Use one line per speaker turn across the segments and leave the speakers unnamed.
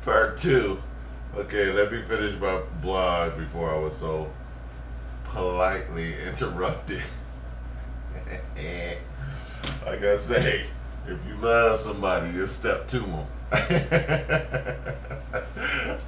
Part two. Okay, let me finish my blog before I was so politely interrupted. Like I say, if you love somebody, just step to them.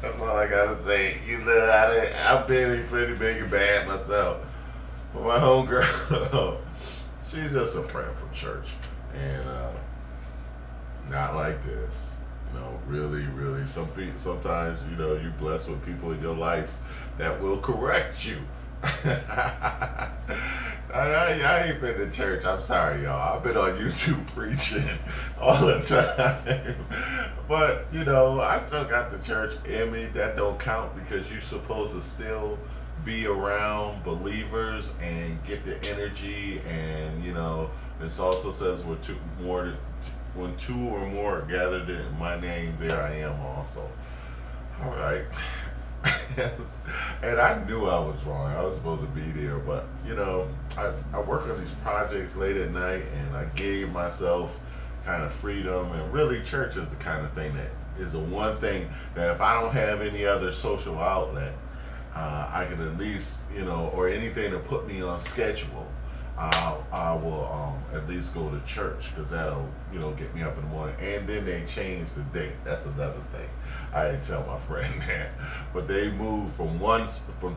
That's all I gotta say. You know, I've been pretty big and bad myself. But my homegirl, she's just a friend from church. And not like this. You know, really, really. Sometimes, you know, you're blessed with people in your life that will correct you. I ain't been to church. I'm sorry, y'all. I've been on YouTube preaching all the time. But, you know, I still got the church in me. That don't count because you're supposed to still be around believers and get the energy. And, you know, this also says when two or more are gathered in my name, there I am also. All right. And I knew I was wrong. I was supposed to be there, but you know, I work on these projects late at night, and I gave myself kind of freedom. And really, church is the kind of thing that is the one thing that if I don't have any other social outlet, I can at least, you know, or anything to put me on schedule. I will at least go to church because that'll, you know, get me up in the morning. And then they changed the date. That's another thing. I didn't tell my friend that, but they moved from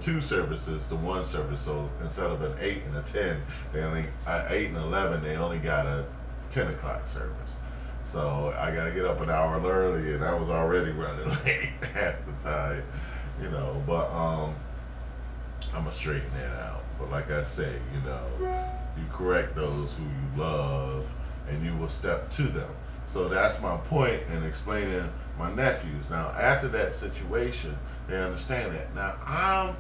two services to one service. So instead of an 8 and a 10, they only 8 and 11. They only got a 10 o'clock service. So I got to get up an hour early, and I was already running late at the time, you know. But I'm gonna straighten that out. But like I say, you know, you correct those who you love, and you will step to them. So that's my point in explaining my nephews. Now, after that situation, they understand that. Now, I'm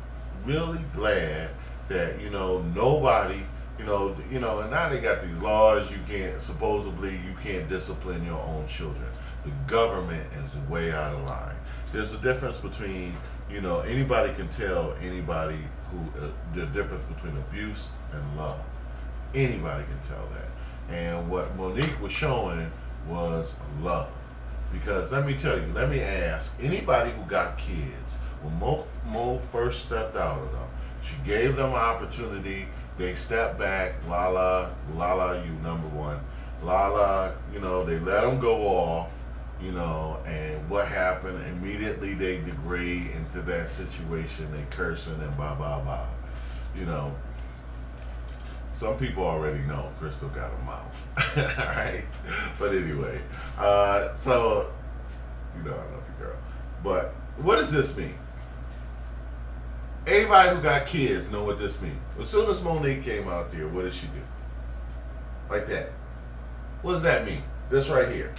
really glad that, you know, nobody, and now they got these laws. Supposedly you can't discipline your own children. The government is way out of line. There's a difference between, you know, anybody can tell anybody the difference between abuse and love. Anybody can tell that. And what Monique was showing was love. Because let me ask anybody who got kids, when Mo first stepped out of them, she gave them an opportunity. They stepped back. Lala, you number one. Lala, you know, they let them go off. You know, and what happened? Immediately they degrade into that situation. They cursing and blah blah blah. You know, some people already know Crystal got a mouth. All right, but anyway, so you know I love you, girl. But what does this mean? Anybody who got kids know what this means. As soon as Monique came out there, what did she do? Like that. What does that mean? This right here.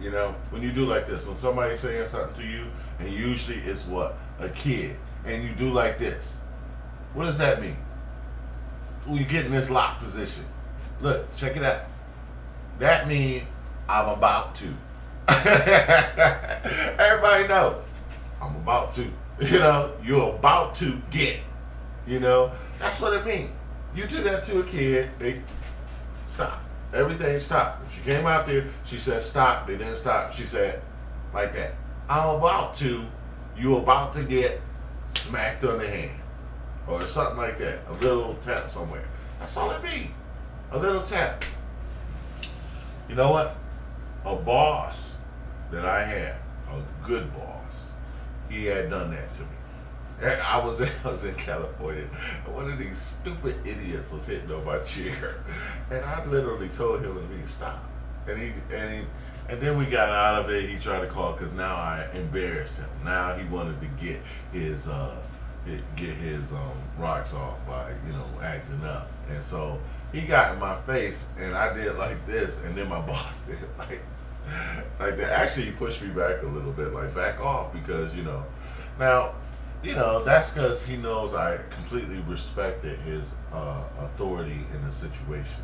You know, when you do like this, when somebody's saying something to you, and usually it's what? A kid. And you do like this. What does that mean? When you get in this lock position. Look, check it out. That means I'm about to. Everybody know. I'm about to. You know, you're about to get. You know, that's what it means. You do that to a kid, they stop. Everything stopped. If she came out there, she said stop. They didn't stop. She said like that. I'm about to. You about to get smacked on the hand, or something like that. A little tap somewhere. That's all it means. A little tap. You know what? A boss that I had, a good boss, he had done that to me. I was in California, and one of these stupid idiots was hitting on my chair, and I literally told him to stop. And then we got out of it. He tried to call because now I embarrassed him. Now he wanted to get his rocks off by, you know, acting up, and so he got in my face, and I did like this, and then my boss did like that. Actually, he pushed me back a little bit, like back off, because, you know, now. You know, that's because he knows I completely respected his authority in the situation.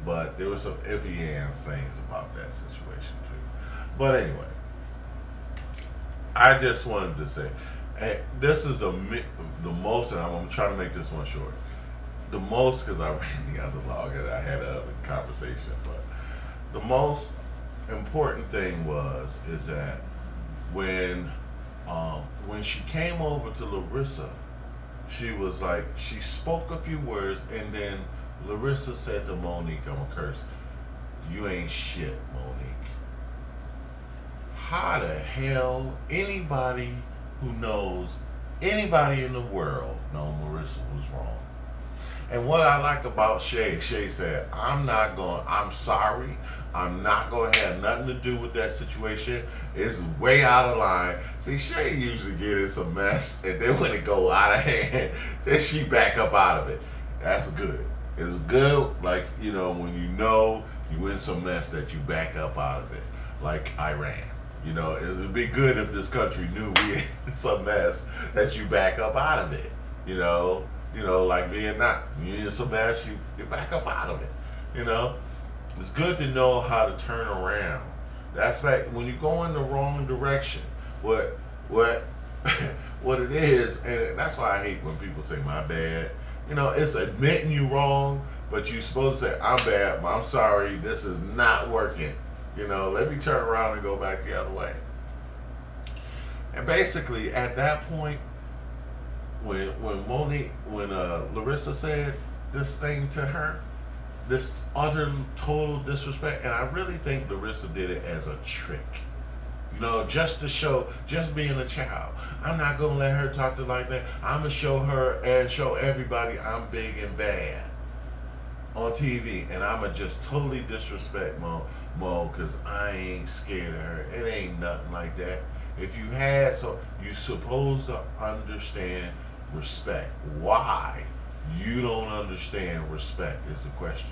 But there were some iffy things about that situation too. But anyway, I just wanted to say, hey, this is the most, and I'm going to try to make this one short. The most, because I ran the other log and I had a conversation, but the most important thing is that when when she came over to Larissa, she was like, she spoke a few words, and then Larissa said to Monique, I'm gonna curse, you ain't shit, Monique. How the hell anybody who knows anybody in the world know Larissa was wrong? And what I like about Shay said, I'm sorry. I'm not going to have nothing to do with that situation. It's way out of line. See, Shay usually get in some mess, and then when it go out of hand, then she back up out of it. That's good. It's good, like, when you in some mess that you back up out of it, like Iran. It would be good if this country knew we in some mess that you back up out of it. Like Vietnam. You in some mess, you back up out of it. It's good to know how to turn around. That's like when you go in the wrong direction. What what it is, and that's why I hate when people say my bad. It's admitting you wrong, but you're supposed to say, I'm bad, I'm sorry, this is not working. Let me turn around and go back the other way. And basically at that point, when Larissa said this thing to her, this utter total disrespect, and I really think Larissa did it as a trick. Just to show, just being a child. I'm not gonna let her talk to like that. I'm gonna show her and show everybody I'm big and bad on TV, and I'm gonna just totally disrespect Mo, because I ain't scared of her. It ain't nothing like that. If you had, so you're supposed to understand respect. Why you don't understand respect is the question.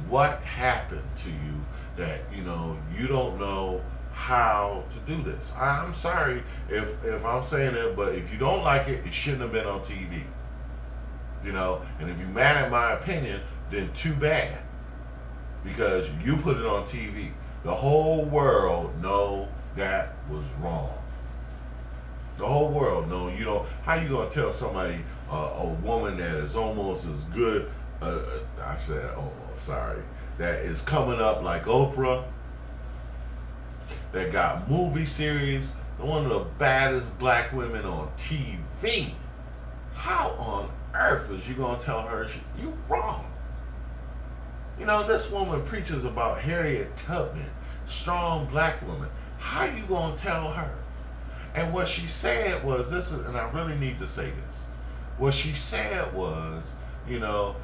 What happened to you that you don't know how to do this? I'm sorry if I'm saying it, but if you don't like it, it shouldn't have been on TV. And if you're mad at my opinion, then too bad, because you put it on TV. The whole world know that was wrong. The whole world know. How you gonna tell somebody, a woman that is almost as good, I said almost, sorry, that is coming up like Oprah, that got movie series, one of the baddest black women on TV. How on earth is you gonna tell her you wrong? This woman preaches about Harriet Tubman, strong black woman. How you gonna tell her? And what she said was, and I really need to say this. What she said was, well,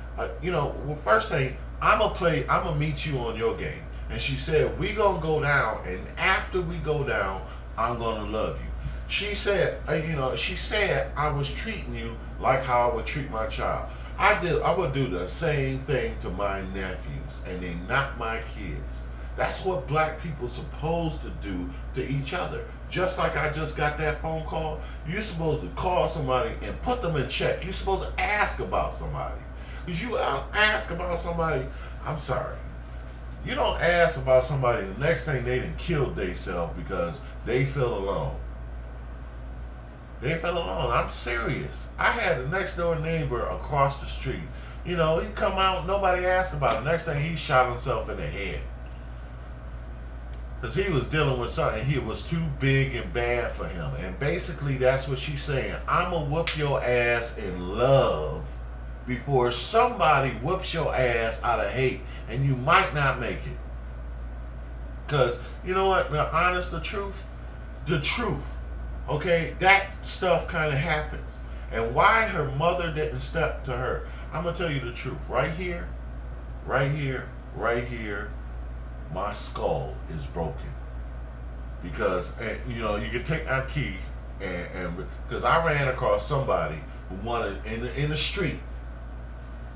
first thing, I'm gonna meet you on your game. And she said, we gonna go down, and after we go down, I'm gonna love you. She said, I was treating you like how I would treat my child. I would do the same thing to my nephews, and they not my kids. That's what black people supposed to do to each other. Just like I just got that phone call, you're supposed to call somebody and put them in check. You're supposed to ask about somebody. Because you ask about somebody, I'm sorry. You don't ask about somebody, the next thing they done killed themselves because they feel alone. They feel alone. I'm serious. I had a next door neighbor across the street. He come out, nobody asked about it. Next thing, he shot himself in the head. Because he was dealing with something, he was too big and bad for him. And basically, that's what she's saying. I'm going to whoop your ass in love before somebody whoops your ass out of hate. And you might not make it. Because, you know what, the truth, okay, that stuff kind of happens. And why her mother didn't step to her, I'm going to tell you the truth. Right here, my skull is broken. Because, you can take that key, and because I ran across somebody who wanted, in the street,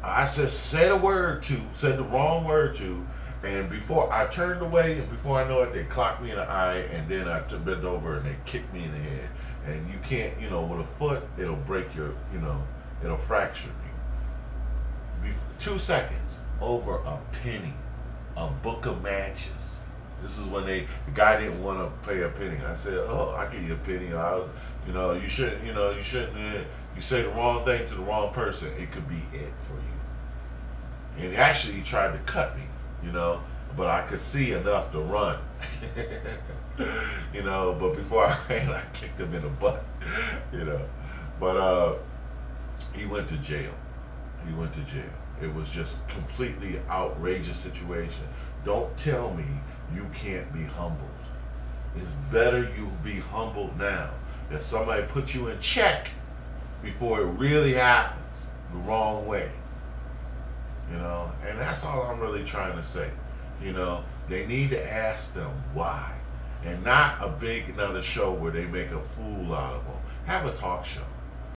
I said the wrong word to, and before I turned away, and before I know it, they clocked me in the eye, and then I bent over and they kicked me in the head. And you can't, with a foot, it'll break your, it'll fracture you. 2 seconds, over a penny, a book of matches. This is when the guy didn't want to pay a penny. I said, oh, I'll give you a penny. You shouldn't, you say the wrong thing to the wrong person, it could be it for you. And actually, he tried to cut me, but I could see enough to run. You know, but before I ran, I kicked him in the butt. You know, but he went to jail. He went to jail. It was just completely outrageous situation. Don't tell me you can't be humbled. It's better you be humbled now. If somebody puts you in check before it really happens the wrong way. You know, and that's all I'm really trying to say. You know, they need to ask them why. And not a big another show where they make a fool out of them. Have a talk show.